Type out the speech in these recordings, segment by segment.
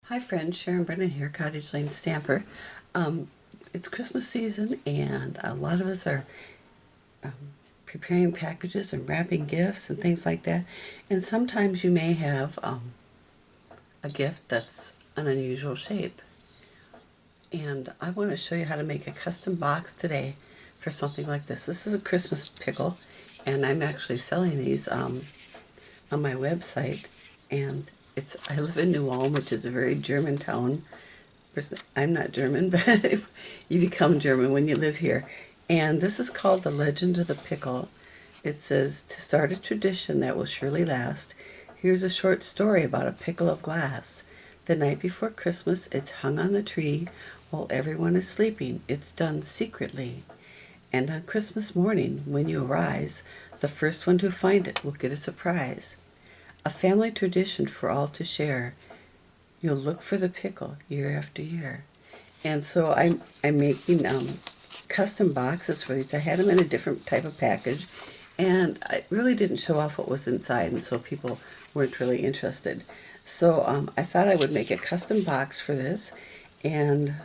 Hi friends, Sharon Brennan here, Cottage Lane Stamper. It's Christmas season and a lot of us are preparing packages and wrapping gifts and things like that. And sometimes you may have a gift that's an unusual shape. And I want to show you how to make a custom box today for something like this. This is a Christmas pickle and I'm actually selling these on my website. And I live in New Ulm, which is a very German town. I'm not German, but you become German when you live here. And this is called The Legend of the Pickle. It says, to start a tradition that will surely last, here's a short story about a pickle of glass. The night before Christmas, it's hung on the tree while everyone is sleeping. It's done secretly. And on Christmas morning, when you arise, the first one to find it will get a surprise. A family tradition for all to share. You'll look for the pickle year after year. And so I'm making custom boxes for these. I had them in a different type of package, and I really didn't show off what was inside, and so people weren't really interested. So I thought I would make a custom box for this, and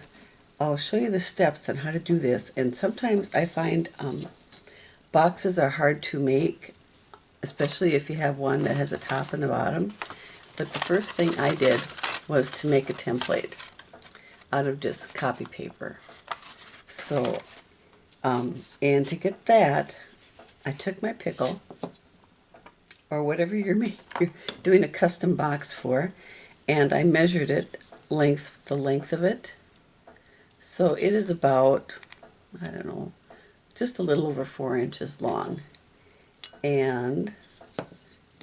I'll show you the steps on how to do this. And sometimes I find boxes are hard to make, especially if you have one that has a top and a bottom. But the first thing I did was to make a template out of just copy paper. So, and to get that, I took my pickle, or whatever you're doing a custom box for, and I measured it, the length of it. So it is about, I don't know, just a little over 4 inches long. And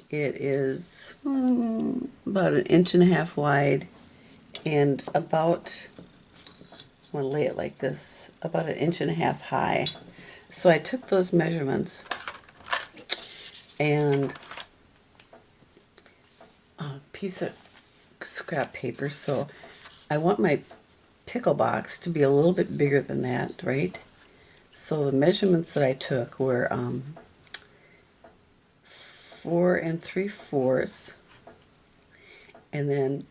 it is about 1.5 inches wide and about, I want to lay it like this, about 1.5 inches high. So I took those measurements and a piece of scrap paper. So I want my pickle box to be a little bit bigger than that, right? So the measurements that I took were 4 3/4, and then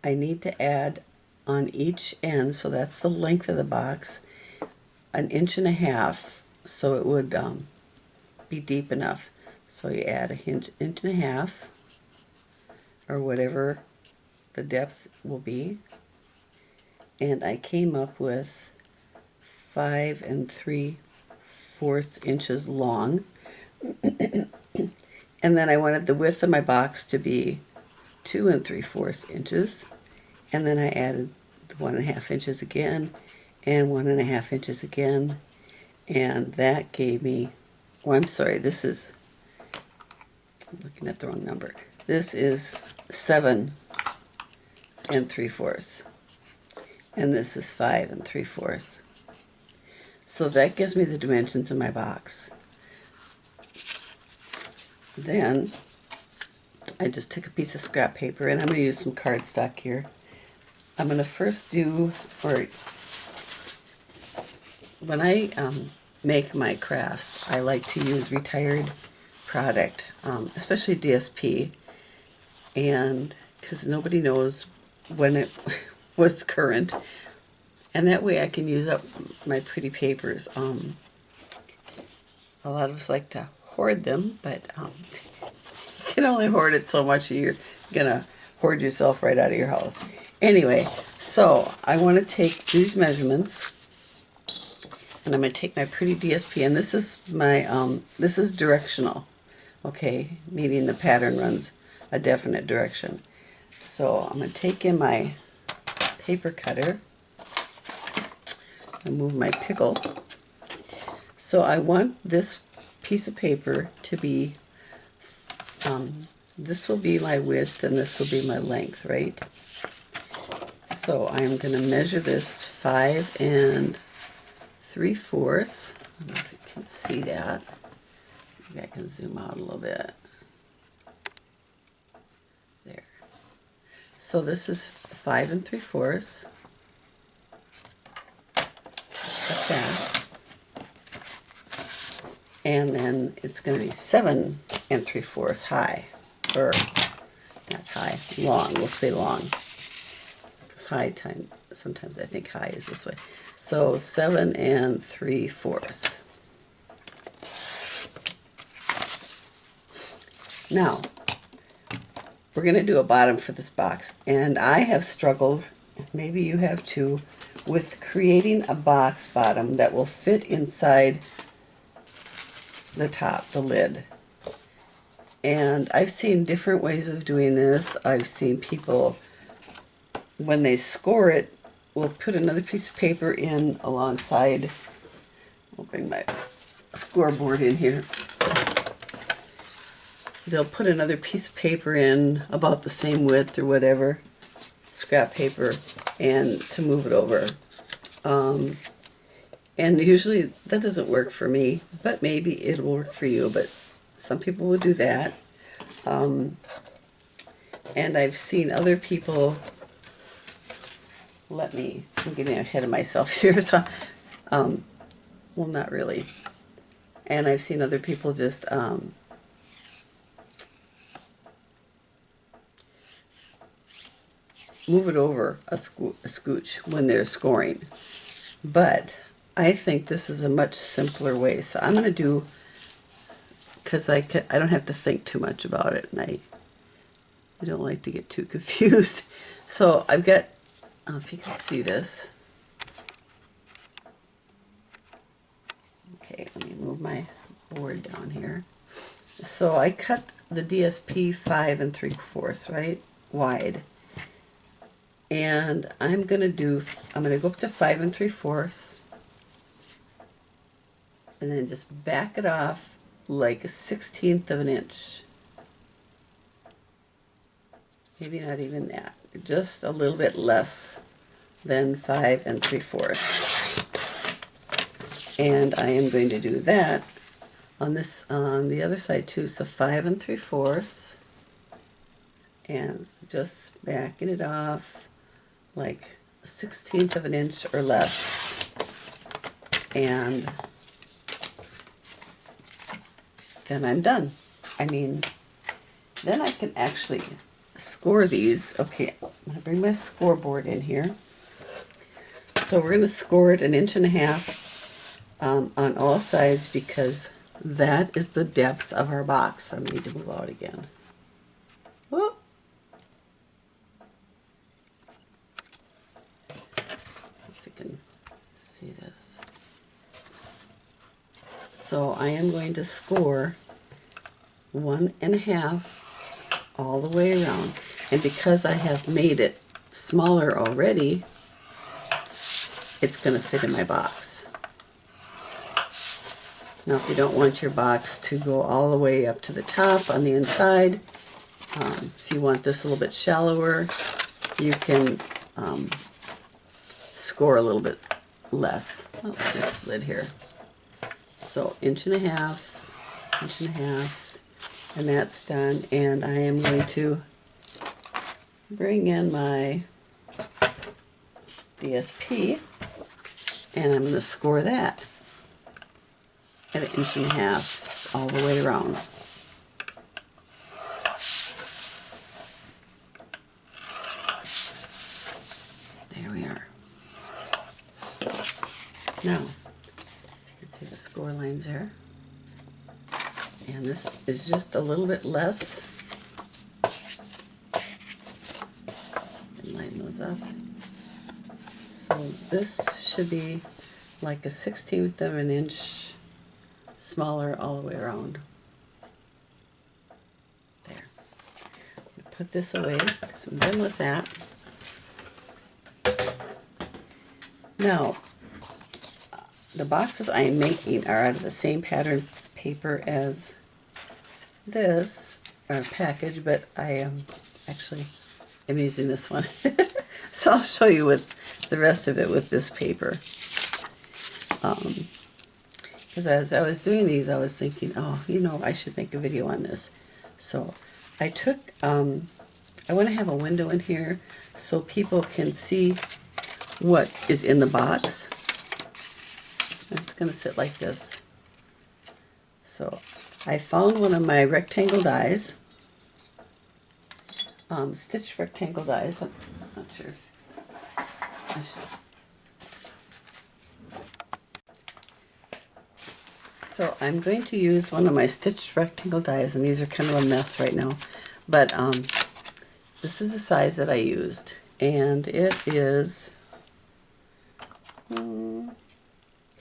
I need to add on each end, so that's the length of the box, 1.5 inches, so it would be deep enough. So you add 1.5 inches, or whatever the depth will be, and I came up with 5 3/4 inches long. And then I wanted the width of my box to be 2 3/4 inches. And then I added the 1.5 inches again, and 1.5 inches again. And that gave me, oh, I'm sorry, I'm looking at the wrong number. This is 7 3/4. And this is 5 3/4. So that gives me the dimensions of my box. Then I just took a piece of scrap paper, and I'm going to use some cardstock here. I'm going to first do, or when I make my crafts, I like to use retired product, especially DSP, and because nobody knows when it was current, and that way I can use up my pretty papers. A lot of us like to hoard them, but you can only hoard it so much, you're gonna hoard yourself right out of your house. Anyway, so I want to take these measurements, and I'm going to take my pretty DSP, and this is my this is directional, okay, meaning the pattern runs a definite direction. So I'm going to take in my paper cutter and move my pickle. So I want this piece of paper to be, this will be my width and this will be my length, right? So I'm going to measure this 5 3/4. I don't know if you can see that. Maybe I can zoom out a little bit. There. So this is 5 3/4. Like that. And then it's going to be 7 3/4 high, or not high, long, we'll say long. It's high time. Sometimes I think high is this way. So 7 3/4. Now, we're going to do a bottom for this box, and I have struggled, maybe you have too, with creating a box bottom that will fit inside the top, the lid. And I've seen different ways of doing this. I've seen people, when they score it, will put another piece of paper in alongside. I'll bring my scoreboard in here. They'll put another piece of paper in about the same width or whatever, scrap paper, and to move it over. And usually that doesn't work for me, but maybe it'll work for you. But some people will do that. And I've seen other people, I'm getting ahead of myself here, so, well, not really. And I've seen other people just, move it over a scooch when they're scoring. But I think this is a much simpler way. So I'm going to do, because I don't have to think too much about it, and I don't like to get too confused. So I've got, I don't know if you can see this. Okay, let me move my board down here. So I cut the DSP 5 3/4, right, wide. And I'm going to go up to 5 3/4, and then just back it off like a 1/16 of an inch. Maybe not even that, just a little bit less than 5 3/4. And I am going to do that on the other side too. So 5 3/4, and just backing it off like a 1/16 of an inch or less. And then I'm done. I mean, then I can actually score these. Okay, I'm going to bring my scoreboard in here. So we're going to score it 1.5 inches on all sides, because that is the depth of our box. I need to move out again. Whoop. If you can see this. So I am going to score 1.5 all the way around. And because I have made it smaller already, it's going to fit in my box. Now, if you don't want your box to go all the way up to the top on the inside, if you want this a little bit shallower, you can score a little bit less. Oh, this slid here. So 1.5 inches, and that's done. And I am going to bring in my DSP, and I'm going to score that at 1.5 inches all the way around. There we are. Now, you can see the score lines there. And this is just a little bit less. And line those up. So this should be like a 1/16 of an inch smaller all the way around. There. Put this away because I'm done with that. Now, the boxes I am making are out of the same pattern paper as this package, but I am actually using this one. So I'll show you with the rest of it with this paper. Because as I was doing these, I was thinking, oh, you know, I should make a video on this. So I took, I want to have a window in here so people can see what is in the box. And it's going to sit like this. So I found one of my rectangle dies, stitched rectangle dies. I'm not sure if So I'm going to use one of my stitched rectangle dies, and these are kind of a mess right now, but this is the size that I used, and it is, in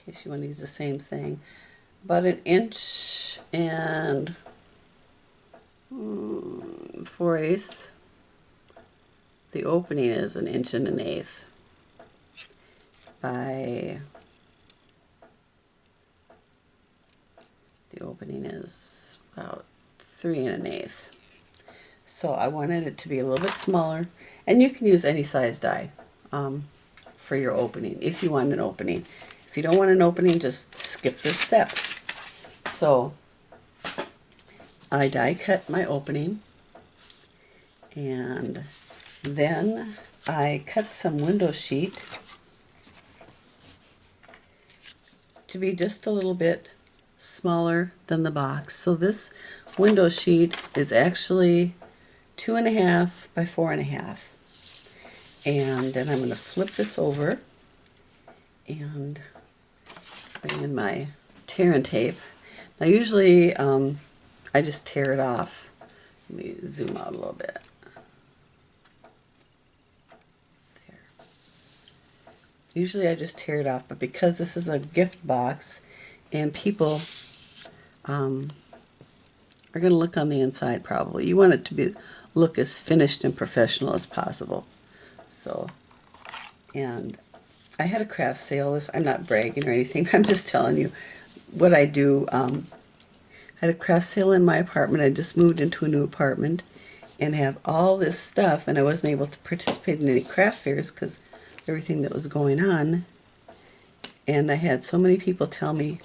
case you want to use the same thing, about 1 and 4/8. The opening is 1 1/8 by, the opening is about 3 1/8. So I wanted it to be a little bit smaller, and you can use any size die for your opening if you want an opening. If you don't want an opening, just skip this step. So I die cut my opening, and then I cut some window sheet to be just a little bit smaller than the box. So this window sheet is actually 2.5 by 4.5. And then I'm going to flip this over and bring in my tear and tape. Now usually I just tear it off. Let me zoom out a little bit. There. Usually I just tear it off, but because this is a gift box and people are going to look on the inside probably, you want it to look as finished and professional as possible. So, and I had a craft sale. I'm not bragging or anything. I'm just telling you what I do. I had a craft sale in my apartment. I just moved into a new apartment and have all this stuff, and I wasn't able to participate in any craft fairs because everything that was going on. And I had so many people tell me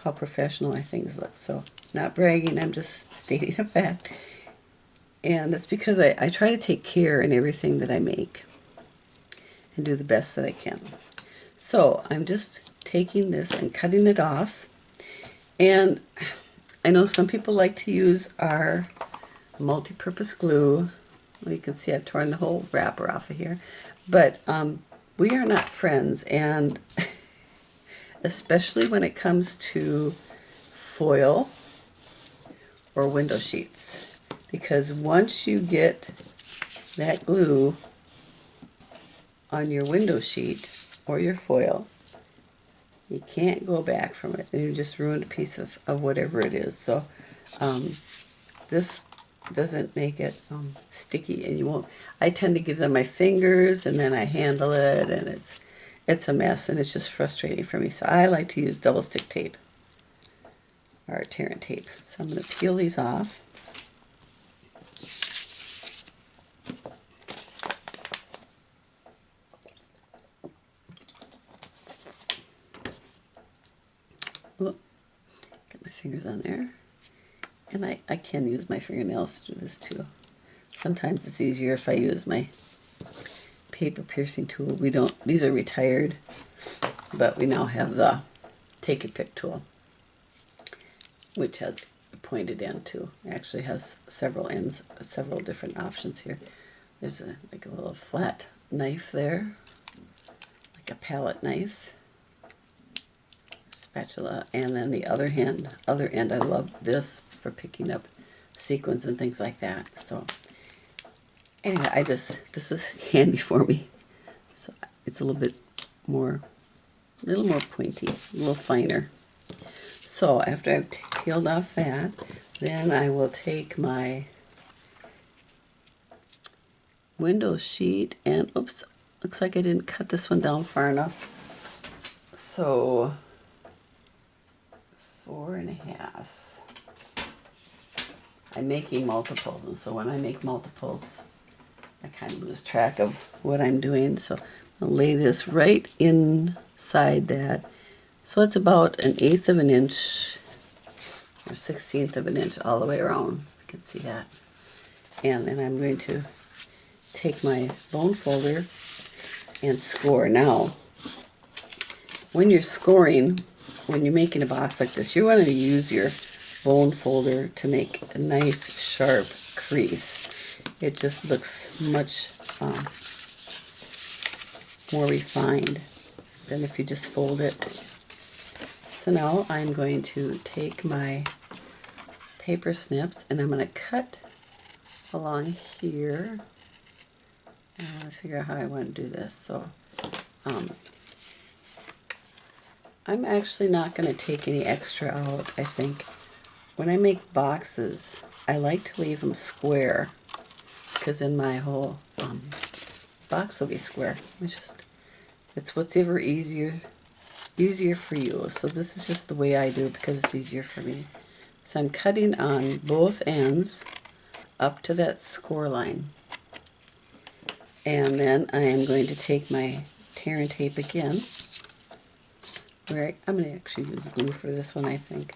how professional my things look. So, not bragging. I'm just stating a fact. And it's because I try to take care in everything that I make and do the best that I can. So I'm just taking this and cutting it off. And I know some people like to use our multi-purpose glue. Well, you can see I've torn the whole wrapper off of here. But we are not friends, and especially when it comes to foil or window sheets. Because once you get that glue on your window sheet or your foil, you can't go back from it, and you just ruined a piece of whatever it is. So this doesn't make it sticky, and you won't. I tend to get it on my fingers, and then I handle it, and it's a mess, and it's just frustrating for me. So I like to use double stick tape or tear and tape. So I'm going to peel these off. Get my fingers on there. And I can use my fingernails to do this too. Sometimes it's easier if I use my paper piercing tool. These are retired, but we now have the take a pick tool, which has a pointed end too. It actually has several ends, several different options here. There's like a little flat knife there, like a palette knife. Spatula, and then the other end, I love this for picking up sequins and things like that. So anyway, this is handy for me. So it's a little more pointy, a little finer. So after I've peeled off that, then I will take my window sheet and, oops, looks like I didn't cut this one down far enough. So 4.5. I'm making multiples, and so when I make multiples, I kind of lose track of what I'm doing. So I'll lay this right inside that. So it's about 1/8 of an inch or 1/16 of an inch all the way around. You can see that. And then I'm going to take my bone folder and score. Now, when you're scoring, when you're making a box like this, you want to use your bone folder to make a nice sharp crease. It just looks much more refined than if you just fold it. So now I'm going to take my paper snips and I'm going to cut along here. I want to figure out how I want to do this. So I'm actually not going to take any extra out, I think. When I make boxes, I like to leave them square, because then my whole box will be square. It's whatever easier for you. So this is just the way I do it because it's easier for me. So I'm cutting on both ends up to that score line. And then I am going to take my tear and tape again. I'm going to actually use glue for this one, I think,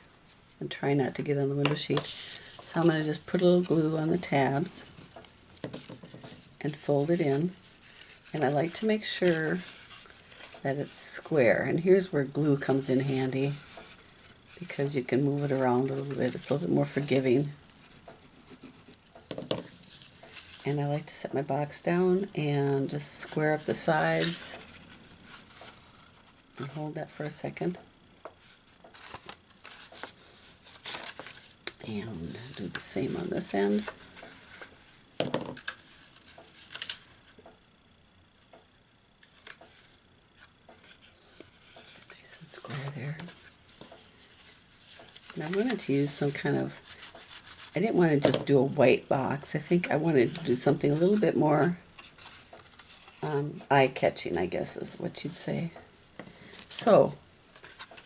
and try not to get on the window sheet. So I'm going to just put a little glue on the tabs and fold it in. And I like to make sure that it's square. And here's where glue comes in handy, because you can move it around a little bit. It's a little bit more forgiving. And I like to set my box down and just square up the sides. And hold that for a second. And do the same on this end. Nice and square there. And I wanted to use some kind of, I didn't want to just do a white box. I think I wanted to do something a little bit more eye-catching, I guess is what you'd say. So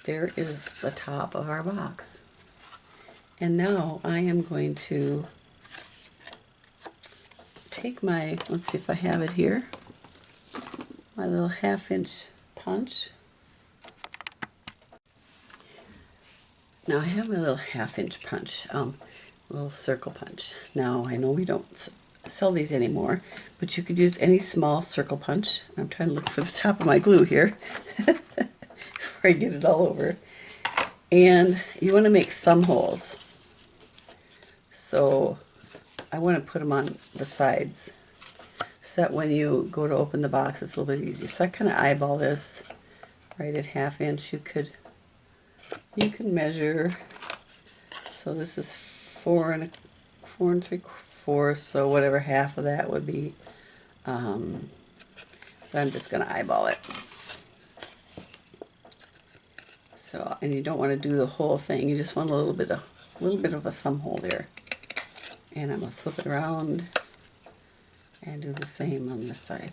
there is the top of our box. And now I am going to take my, let's see if I have it here, my little 1/2-inch punch. Now I have my little 1/2-inch punch, little circle punch. Now I know we don't sell these anymore, but you could use any small circle punch. I'm trying to look for the top of my glue here before I get it all over. And you want to make thumb holes. So I want to put them on the sides so that when you go to open the box it's a little bit easier. So I kind of eyeball this right at 1/2 inch. You can measure. So this is 4 3/4, so whatever half of that would be. But I'm just going to eyeball it. So, and you don't want to do the whole thing. You just want a little bit of a thumb hole there. And I'm going to flip it around and do the same on this side.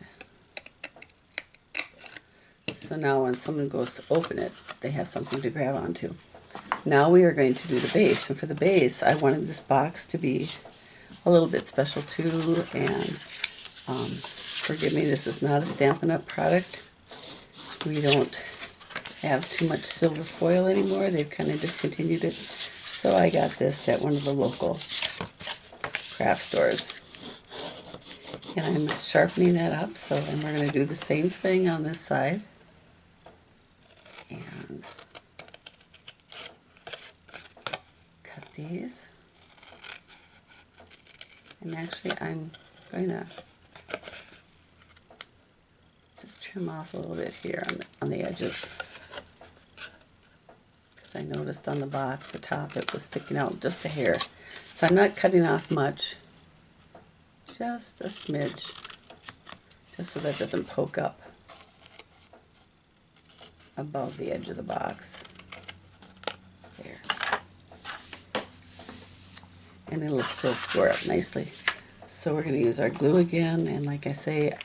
So now when someone goes to open it, they have something to grab onto. Now we are going to do the base. And for the base, I wanted this box to be a little bit special too. And forgive me, this is not a Stampin' Up! Product. We don't have too much silver foil anymore. They've kind of discontinued it. So I got this at one of the local craft stores. And I'm sharpening that up, so and we're going to do the same thing on this side. And cut these. And actually I'm going to just trim off a little bit here on the edges. Because I noticed on the box, the top, it was sticking out just a hair. So I'm not cutting off much. Just a smidge, just so that doesn't poke up above the edge of the box. There. And it'll still square up nicely. So we're going to use our glue again, and like I say,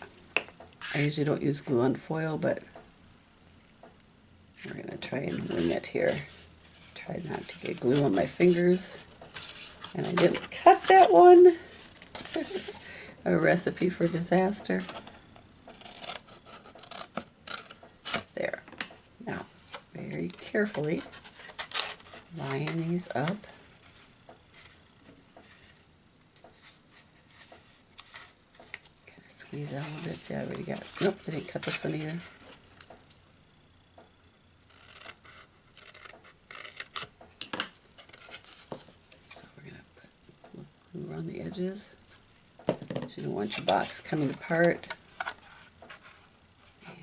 I usually don't use glue on foil, but we're going to try and wing it here. Try not to get glue on my fingers. And I didn't cut that one. A recipe for disaster. There. Now, very carefully line these up. Kind of squeeze out a little bit. See, I already got. Nope, I didn't cut this one either. So we're gonna put glue around the edges. You don't want your box coming apart. And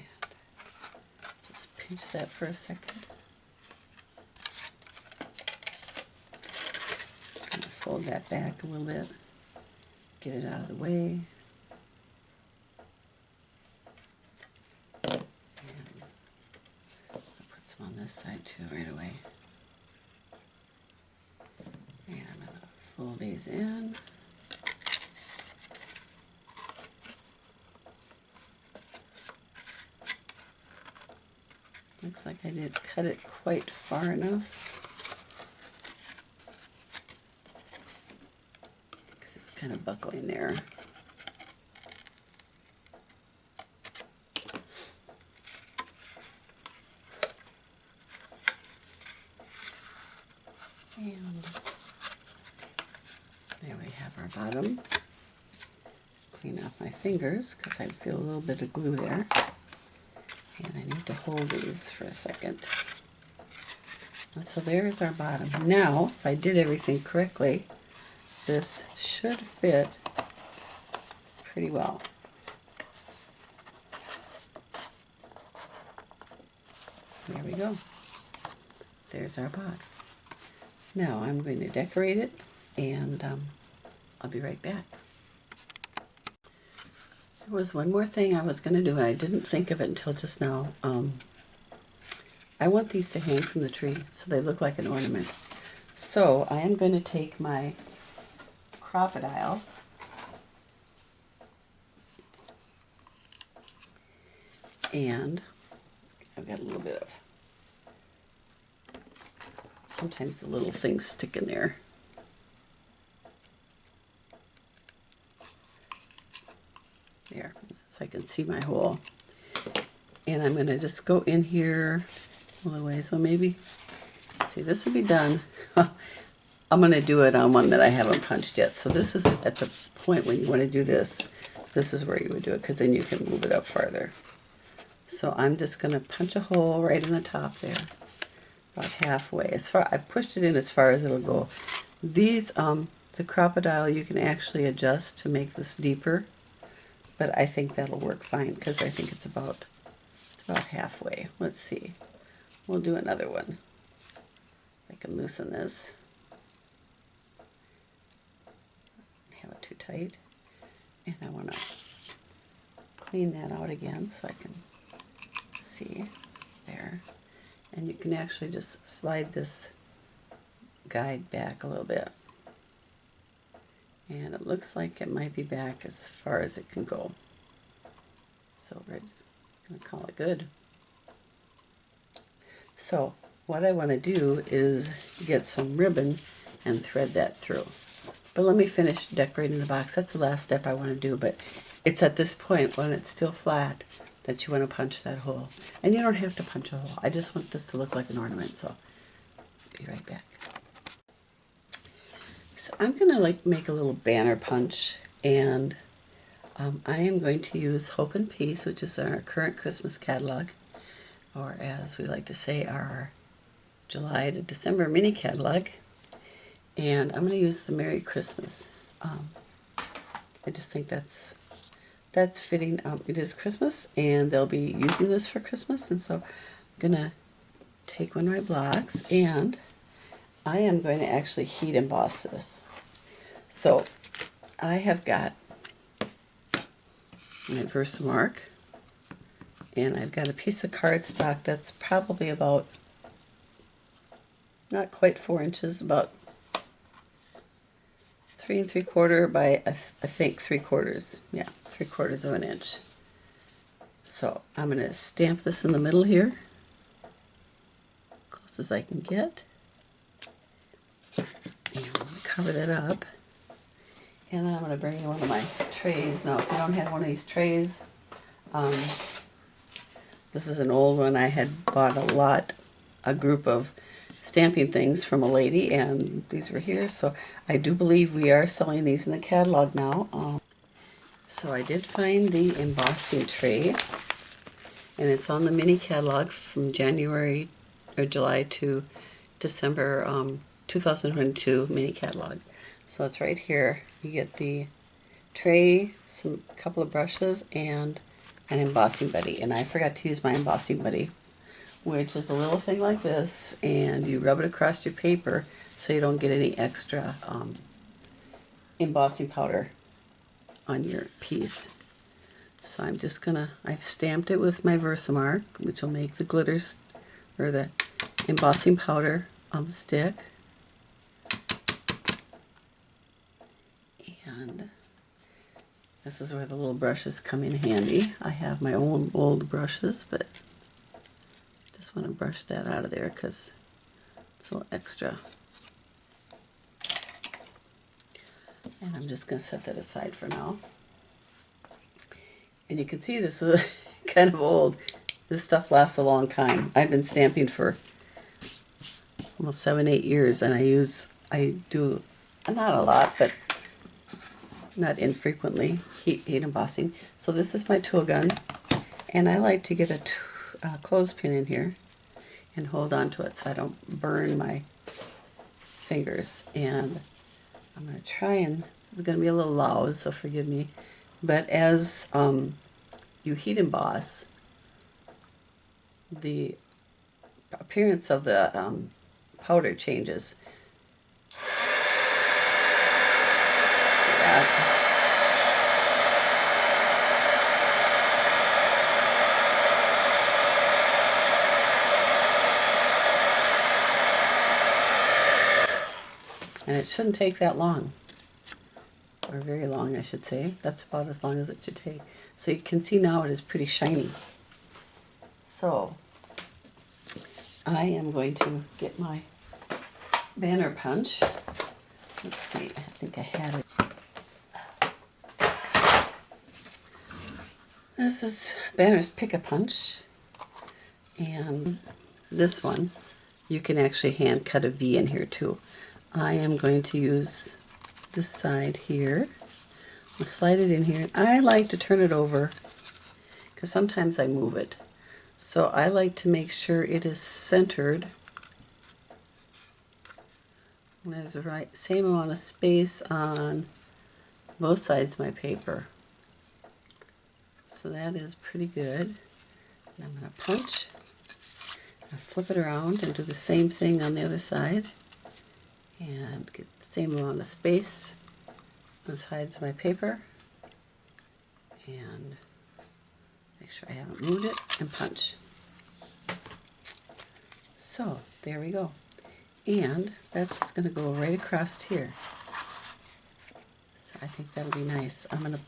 Pinch that for a second. Fold that back a little bit. Get it out of the way. And I'll put some on this side too right away. And I'm going to fold these in. Looks like I didn't cut it quite far enough, because it's kind of buckling there. And there we have our bottom. Clean off my fingers because I feel a little bit of glue there. And I need to hold these for a second. And so there's our bottom. Now, if I did everything correctly, this should fit pretty well. There we go. There's our box. Now I'm going to decorate it, and I'll be right back. There was one more thing I was going to do, and I didn't think of it until just now. I want these to hang from the tree so they look like an ornament. So I am going to take my crocodile and I've got a little bit of, sometimes the little things stick in there. There, so I can see my hole. And I'm going to just go in here a little ways. So maybe, see, this will be done. I'm going to do it on one that I haven't punched yet. So this is at the point when you want to do this. This is where you would do it, because then you can move it up farther. So I'm just going to punch a hole right in the top there, about halfway. As far, I pushed it in as far as it'll go. These, the crocodile, you can actually adjust to make this deeper. But I think that'll work fine, because I think it's about halfway. Let's see. We'll do another one. I can loosen this. Have it too tight. And I want to clean that out again so I can see there. And you can actually just slide this guide back a little bit. And it looks like it might be back as far as it can go. So we're going to call it good. So what I want to do is get some ribbon and thread that through. But let me finish decorating the box. That's the last step I want to do, but it's at this point when it's still flat that you want to punch that hole. And you don't have to punch a hole. I just want this to look like an ornament, so be right back. So I'm going to make a little banner punch, and I am going to use Hope and Peace, which is our current Christmas catalog, or as we like to say, our July to December mini catalog. And I'm going to use the Merry Christmas. I just think that's fitting. It is Christmas, and they'll be using this for Christmas, and so I'm going to take one of my blocks, and I am going to actually heat emboss this. So I have got my Versamark, and I've got a piece of cardstock that's probably about, not quite 4 inches, about 3 3/4 by I think 3/4. Yeah, 3/4 of an inch. So I'm going to stamp this in the middle here, close as I can get. And I'm going to cover that up. And then I'm going to bring you one of my trays. Now, if you don't have one of these trays, this is an old one. I had bought a group of stamping things from a lady, and these were here. So I do believe we are selling these in the catalog now. So I did find the embossing tray, and it's on the mini catalog from January or July to December 2022 mini catalog. So it's right here. You get the tray, a couple of brushes, and an embossing buddy. And I forgot to use my embossing buddy which is a little thing like this, and you rub it across your paper so you don't get any extra embossing powder on your piece. So I'm just gonna, I've stamped it with my Versamark, which will make the glitters or the embossing powder stick. And this is where the little brushes come in handy. I have my own old brushes, but just want to brush that out of there because it's a little extra. And I'm just going to set that aside for now. And you can see this is kind of old. This stuff lasts a long time. I've been stamping for almost 7-8 years, and I do not a lot, but not infrequently heat embossing. So this is my tool gun, and I like to get a clothespin in here and hold on to it so I don't burn my fingers. And I'm going to try, and this is going to be a little loud, so forgive me, but as you heat emboss, the appearance of the powder changes. And it shouldn't take that long, or very long I should say. That's about as long as it should take. So you can see now it is pretty shiny. So I am going to get my banner punch. Let's see, I think I had it. This is Banner's Pick-a-Punch, and this one you can actually hand cut a V in here too. I am going to use this side here. I'll slide it in here. I like to turn it over because sometimes I move it. So I like to make sure it is centered. And there's the right same amount of space on both sides of my paper. So that is pretty good. And I'm going to punch. I'll flip it around and do the same thing on the other side. And get the same amount of space on the sides of my paper. And make sure I haven't moved it, and punch. So there we go. And that's just going to go right across here. So I think that'll be nice. I'm going to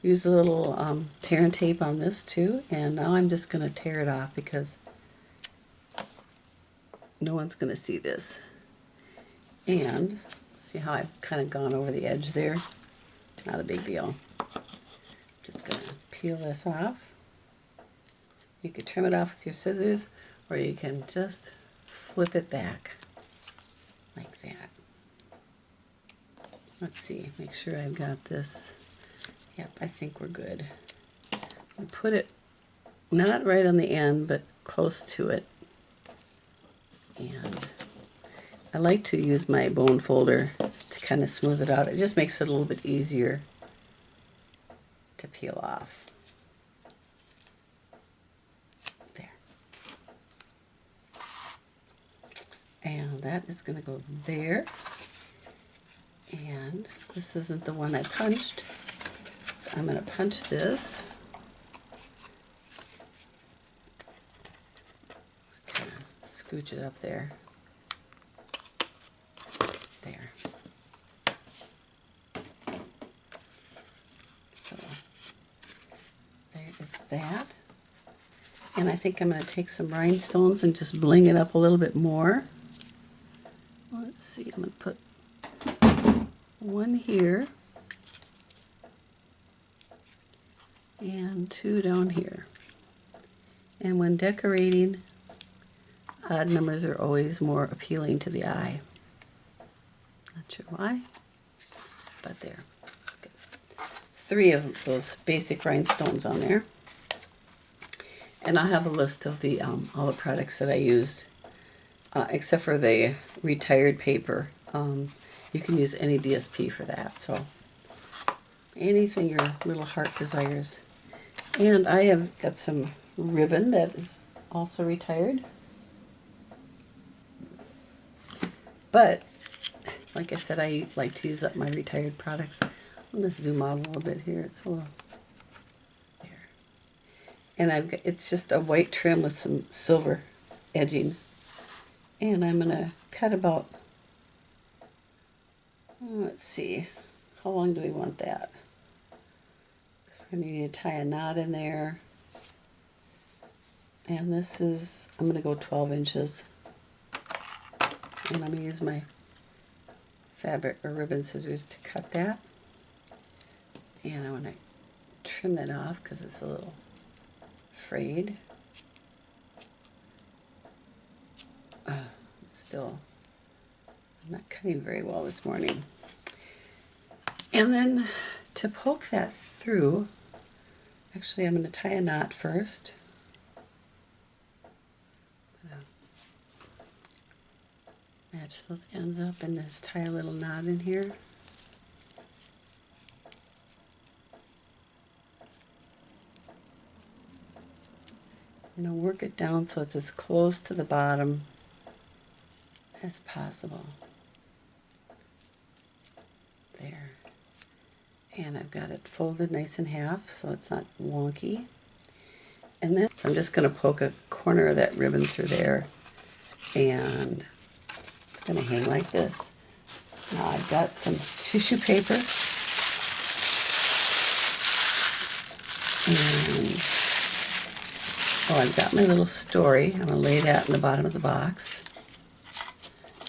use a little tear and tape on this too, and now I'm just going to tear it off because no one's going to see this. And see how I've kind of gone over the edge there? Not a big deal. Just going to peel this off. You could trim it off with your scissors, or you can just flip it back like that. Let's see, make sure I've got this. Yep, I think we're good. I'll put it not right on the end, but close to it. And I like to use my bone folder to kind of smooth it out. It just makes it a little bit easier to peel off. There. And that is going to go there. And this isn't the one I punched, so I'm going to punch this. Kind of scooch it up there. There. So there is that. And I think I'm going to take some rhinestones and just bling it up a little bit more. Let's see, I'm going to put one here and two down here. And when decorating, odd numbers are always more appealing to the eye. Not sure why, but there. Good. 3 of those basic rhinestones on there. And I'll have a list of the all the products that I used, except for the retired paper. You can use any DSP for that, so anything your little heart desires. And I have got some ribbon that is also retired. But, like I said, I like to use up my retired products. I'm going to zoom out a little bit here. It's a little, there. And I've got, it's just a white trim with some silver edging. And I'm going to cut about, let's see, how long do we want that? We're going to need to tie a knot in there. And this is, I'm going to go 12 inches. And I'm going to use my fabric or ribbon scissors to cut that. And I want to trim that off because it's a little frayed. Still, I'm not cutting very well this morning. And then to poke that through, actually I'm going to tie a knot first. Match those ends up and just tie a little knot in here. I'm going to work it down so it's as close to the bottom as possible. There. And I've got it folded nice in half so it's not wonky. And then I'm just going to poke a corner of that ribbon through there, and it's going to hang like this. Now I've got some tissue paper, and I've got my little story. I'm going to lay that in the bottom of the box.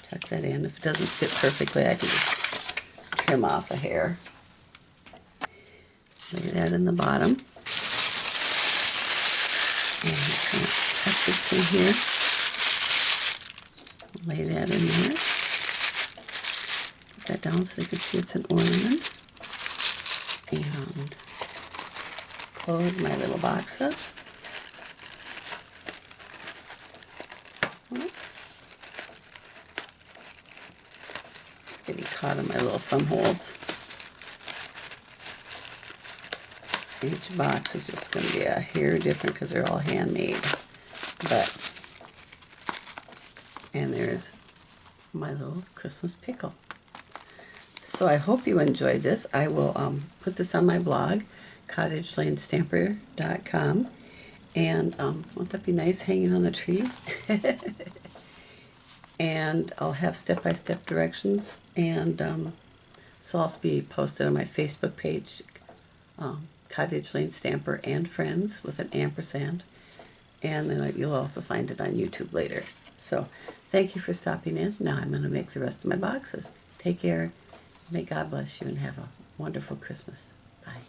Tuck that in. If it doesn't fit perfectly, I can just trim off a hair. Lay that in the bottom. And I'm going to tuck this in here. Lay that in there. Put that down so you can see it's an ornament. And close my little box up. It's getting caught in my little thumb holes. Each box is just going to be a hair different because they're all handmade. And there's my little Christmas pickle. So I hope you enjoyed this. I will put this on my blog, cottagelandStamper.com. And won't that be nice hanging on the tree? And I'll have step-by-step directions. And so I'll be posted on my Facebook page, Cottage Lane Stamper and Friends with an ampersand. And then you'll also find it on YouTube later. So thank you for stopping in. Now I'm going to make the rest of my boxes. Take care. May God bless you and have a wonderful Christmas. Bye.